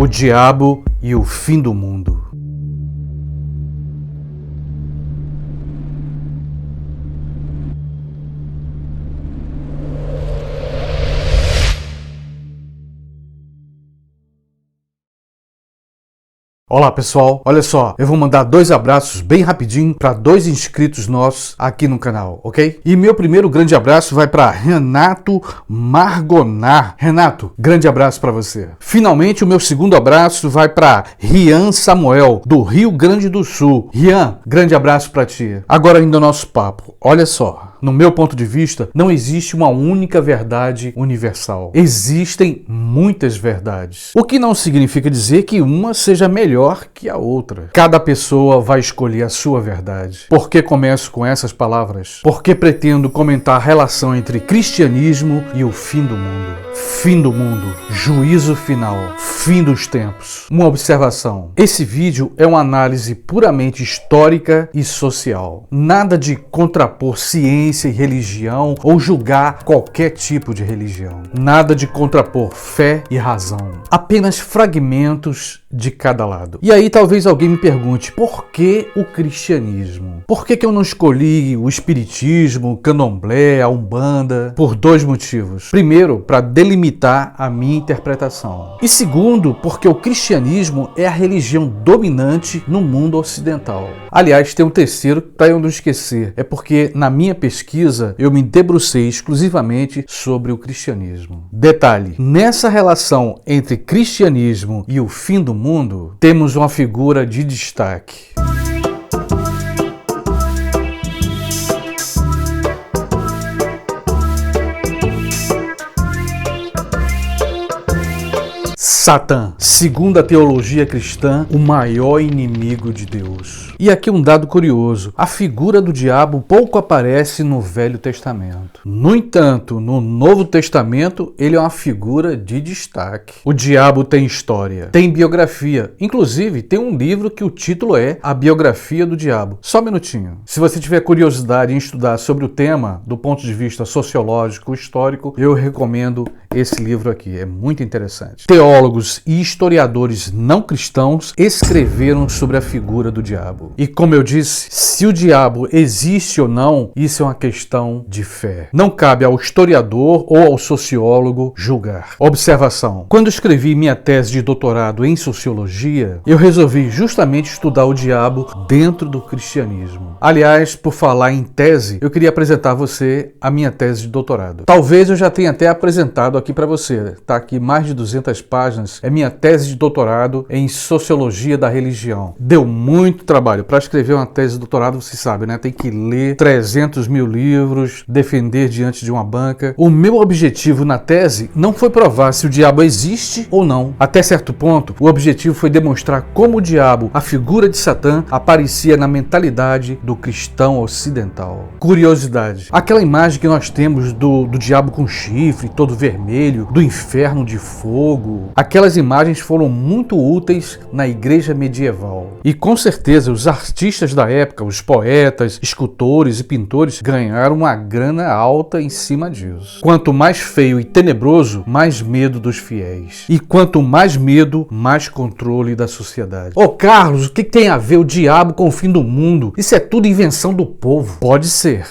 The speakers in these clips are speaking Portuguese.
O diabo e o fim do mundo. Olá pessoal, olha só, eu vou mandar 2 abraços bem rapidinho para 2 inscritos nossos aqui no canal, ok? E meu primeiro grande abraço vai para Renato Margonar. Renato, grande abraço para você. Finalmente o meu segundo abraço vai para Rian Samuel, do Rio Grande do Sul. Rian, grande abraço para ti. Agora indo ao nosso papo, olha só. No meu ponto de vista, não existe uma única verdade universal. Existem muitas verdades. O que não significa dizer que uma seja melhor que a outra. Cada pessoa vai escolher a sua verdade. Por que começo com essas palavras? Porque pretendo comentar a relação entre cristianismo e o fim do mundo. Fim do mundo, juízo final, fim dos tempos. Uma observação. Esse vídeo é uma análise puramente histórica e social. Nada de contrapor ciência e religião ou julgar qualquer tipo de religião. Nada de contrapor fé e razão. Apenas fragmentos de cada lado. E aí talvez alguém me pergunte, por que o cristianismo? Por que eu não escolhi o espiritismo, o candomblé, a umbanda? Por 2 motivos. Primeiro, para delimitar a minha interpretação. E segundo, porque o cristianismo é a religião dominante no mundo ocidental. Aliás, tem um terceiro para eu não esquecer. É porque na minha pesquisa eu me debrucei exclusivamente sobre o cristianismo. Detalhe, nessa relação entre cristianismo e o fim do mundo, temos uma figura de destaque. Satã, segundo a teologia cristã, o maior inimigo de Deus. E aqui um dado curioso, a figura do diabo pouco aparece no Velho Testamento. No entanto, no Novo Testamento, ele é uma figura de destaque. O diabo tem história, tem biografia, inclusive tem um livro que o título é A Biografia do Diabo. Só um minutinho. Se você tiver curiosidade em estudar sobre o tema do ponto de vista sociológico, histórico, eu recomendo esse livro aqui, é muito interessante. Teólogos e historiadores não cristãos escreveram sobre a figura do diabo. E como eu disse, se o diabo existe ou não, isso é uma questão de fé. Não cabe ao historiador ou ao sociólogo julgar. Observação. Quando escrevi minha tese de doutorado em sociologia, eu resolvi justamente estudar o diabo dentro do cristianismo. Aliás, por falar em tese, eu queria apresentar a você a minha tese de doutorado. Talvez eu já tenha até apresentado aqui para você. Está aqui mais de 200 páginas. É minha tese de doutorado em sociologia da religião. Deu muito trabalho. Para escrever uma tese de doutorado, você sabe, né? Tem que ler 300 mil livros, defender diante de uma banca. O meu objetivo na tese não foi provar se o diabo existe ou não. Até certo ponto, o objetivo foi demonstrar como o diabo, a figura de Satã, aparecia na mentalidade do cristão ocidental. Curiosidade. Aquela imagem que nós temos do diabo com chifre, todo vermelho, do inferno de fogo, aquelas imagens foram muito úteis na igreja medieval. E com certeza os artistas da época, os poetas, escultores e pintores ganharam uma grana alta em cima disso. Quanto mais feio e tenebroso, mais medo dos fiéis. E quanto mais medo, mais controle da sociedade. Ô Carlos, o que tem a ver o diabo com o fim do mundo? Isso é tudo invenção do povo. Pode ser.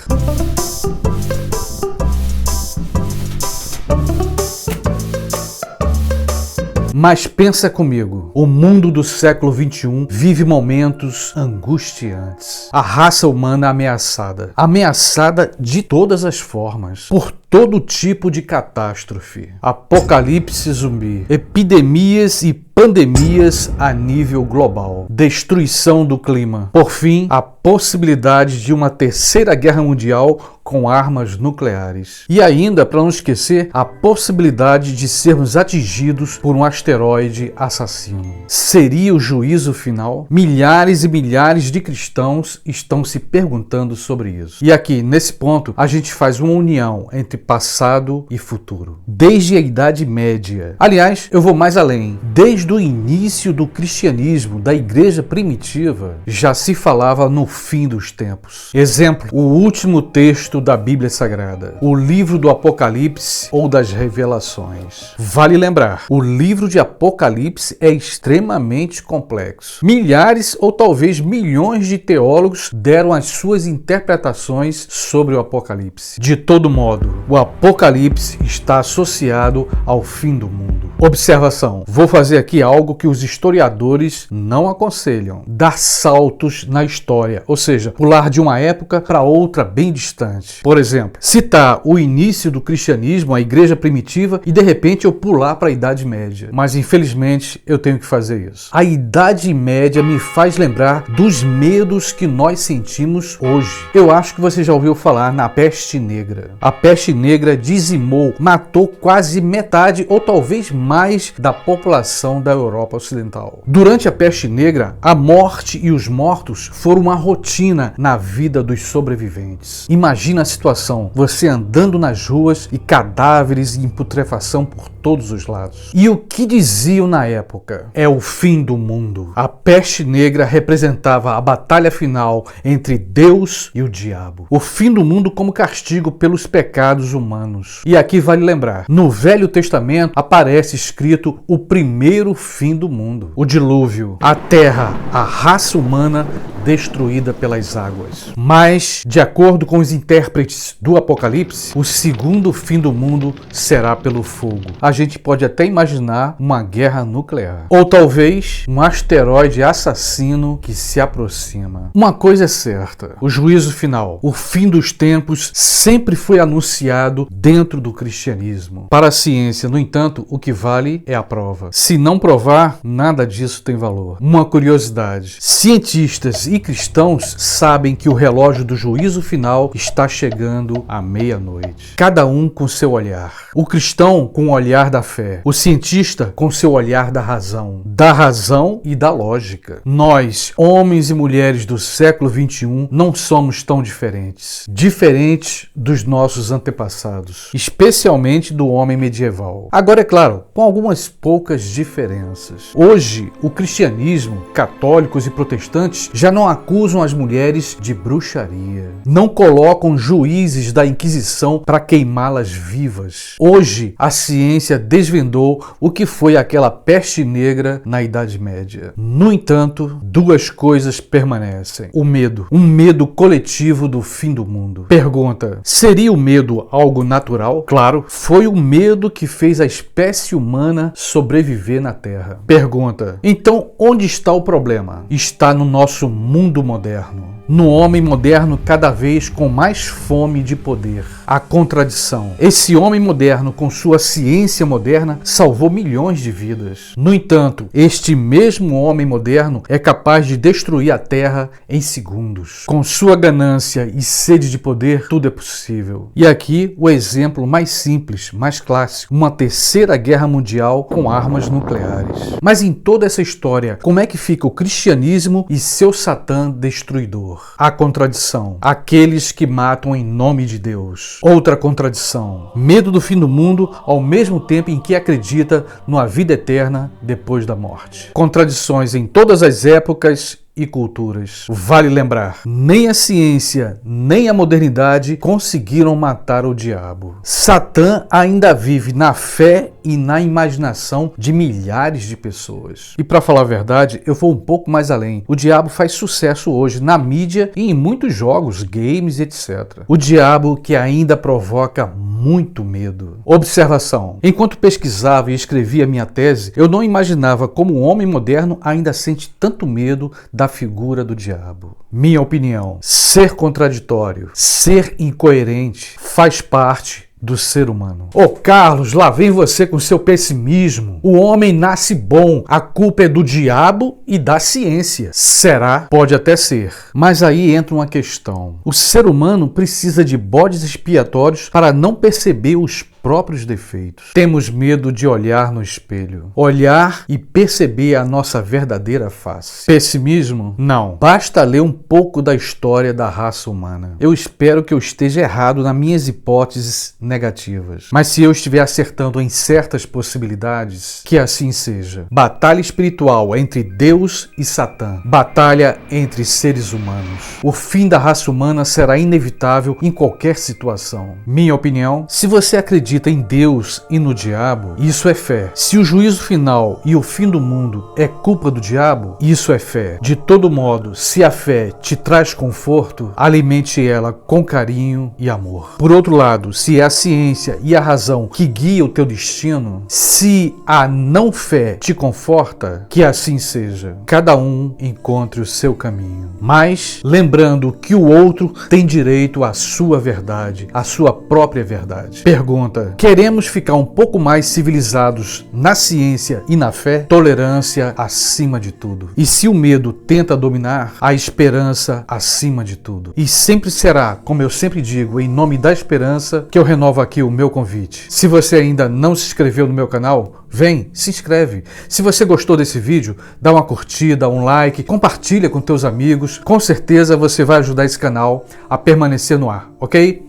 Mas pensa comigo, o mundo do século XXI vive momentos angustiantes. A raça humana ameaçada de todas as formas, por todo tipo de catástrofe. Apocalipse zumbi, epidemias e pandemias a nível global, destruição do clima. Por fim, a possibilidade de uma terceira guerra mundial com armas nucleares. E ainda, para não esquecer, a possibilidade de sermos atingidos por um asteroide assassino. Seria o juízo final? Milhares e milhares de cristãos estão se perguntando sobre isso. E aqui, nesse ponto, a gente faz uma união entre passado e futuro. Desde a Idade Média. Aliás, eu vou mais além. Desde o início do cristianismo, da igreja primitiva, já se falava no fim dos tempos. Exemplo, o último texto da Bíblia Sagrada, o livro do Apocalipse ou das Revelações. Vale lembrar, o livro de Apocalipse é extremamente complexo. Milhares ou talvez milhões de teólogos deram as suas interpretações sobre o Apocalipse. De todo modo, o Apocalipse está associado ao fim do mundo. Observação: vou fazer aqui algo que os historiadores não aconselham: dar saltos na história, ou seja, pular de uma época para outra bem distante. Por exemplo, citar o início do cristianismo, a igreja primitiva, e de repente eu pular para a Idade Média. Mas infelizmente eu tenho que fazer isso. A Idade Média me faz lembrar dos medos que nós sentimos hoje. Eu acho que você já ouviu falar na Peste Negra. A Peste Negra dizimou, matou quase metade ou talvez mais da população da Europa Ocidental. Durante a Peste Negra, a morte e os mortos foram uma rotina na vida dos sobreviventes. Imagina a situação, você andando nas ruas e cadáveres em putrefação por todos os lados. E o que diziam na época? É o fim do mundo. A Peste Negra representava a batalha final entre Deus e o diabo. O fim do mundo como castigo pelos pecados humanos. E aqui vale lembrar, no Velho Testamento aparece escrito o primeiro fim do mundo, o dilúvio, a terra, a raça humana destruída pelas águas. Mas, de acordo com os intérpretes do Apocalipse, o segundo fim do mundo será pelo fogo. A gente pode até imaginar uma guerra nuclear. Ou talvez um asteroide assassino que se aproxima. Uma coisa é certa, o juízo final, o fim dos tempos, sempre foi anunciado dentro do cristianismo. Para a ciência, no entanto, o que vale é a prova. Se não provar, nada disso tem valor. Uma curiosidade, cientistas e cristãos sabem que o relógio do juízo final está chegando à meia-noite. Cada um com seu olhar. O cristão com o olhar da fé. O cientista com seu olhar da razão e da lógica. Nós, homens e mulheres do século XXI, não somos tão diferentes. Diferentes dos nossos antepassados, especialmente do homem medieval. Agora, é claro, com algumas poucas diferenças. Hoje, o cristianismo, católicos e protestantes já não acusam as mulheres de bruxaria. Não colocam juízes da Inquisição para queimá-las vivas. Hoje, a ciência desvendou o que foi aquela peste negra na Idade Média. No entanto, duas coisas permanecem. O medo. Um medo coletivo do fim do mundo. Pergunta: seria o medo algo natural? Claro, foi o medo que fez a espécie humana sobreviver na Terra. Pergunta: então onde está o problema? Está no nosso mundo moderno. No homem moderno cada vez com mais fome de poder. A contradição. Esse homem moderno, com sua ciência moderna, salvou milhões de vidas. No entanto, este mesmo homem moderno é capaz de destruir a Terra em segundos. Com sua ganância e sede de poder, tudo é possível. E aqui o exemplo mais simples, mais clássico. Uma terceira guerra mundial com armas nucleares. Mas em toda essa história, como é que fica o cristianismo e seu Satã destruidor? A contradição. Aqueles que matam em nome de Deus. Outra contradição. Medo do fim do mundo ao mesmo tempo em que acredita numa vida eterna depois da morte. Contradições em todas as épocas e culturas. Vale lembrar, nem a ciência, nem a modernidade conseguiram matar o diabo. Satã ainda vive na fé e na imaginação de milhares de pessoas. E para falar a verdade, eu vou um pouco mais além. O diabo faz sucesso hoje na mídia e em muitos jogos, games, etc. O diabo que ainda provoca muito medo. Observação. Enquanto pesquisava e escrevia minha tese, eu não imaginava como um homem moderno ainda sente tanto medo da figura do diabo. Minha opinião, ser contraditório, ser incoerente, faz parte do ser humano. Ô Carlos, lá vem você com seu pessimismo. O homem nasce bom, a culpa é do diabo e da ciência. Será? Pode até ser. Mas aí entra uma questão. O ser humano precisa de bodes expiatórios para não perceber os próprios defeitos. Temos medo de olhar no espelho, olhar e perceber a nossa verdadeira face. Pessimismo? Não. Basta ler um pouco da história da raça humana. Eu espero que eu esteja errado nas minhas hipóteses negativas. Mas se eu estiver acertando em certas possibilidades, que assim seja. Batalha espiritual entre Deus e Satã. Batalha entre seres humanos. O fim da raça humana será inevitável em qualquer situação. Minha opinião, se você acredita em Deus e no diabo, isso é fé. Se o juízo final e o fim do mundo é culpa do diabo, isso é fé. De todo modo, se a fé te traz conforto, alimente ela com carinho e amor. Por outro lado, se é a ciência e a razão que guia o teu destino, se a não fé te conforta, que assim seja. Cada um encontre o seu caminho. Mas lembrando que o outro tem direito à sua verdade, à sua própria verdade. Pergunta: queremos ficar um pouco mais civilizados na ciência e na fé? Tolerância acima de tudo. E se o medo tenta dominar, a esperança acima de tudo. E sempre será, como eu sempre digo, em nome da esperança, que eu renovo aqui o meu convite. Se você ainda não se inscreveu no meu canal, vem, se inscreve. Se você gostou desse vídeo, dá uma curtida, um like, compartilha com teus amigos. Com certeza você vai ajudar esse canal a permanecer no ar, ok?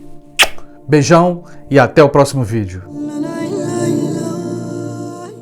Beijão e até o próximo vídeo.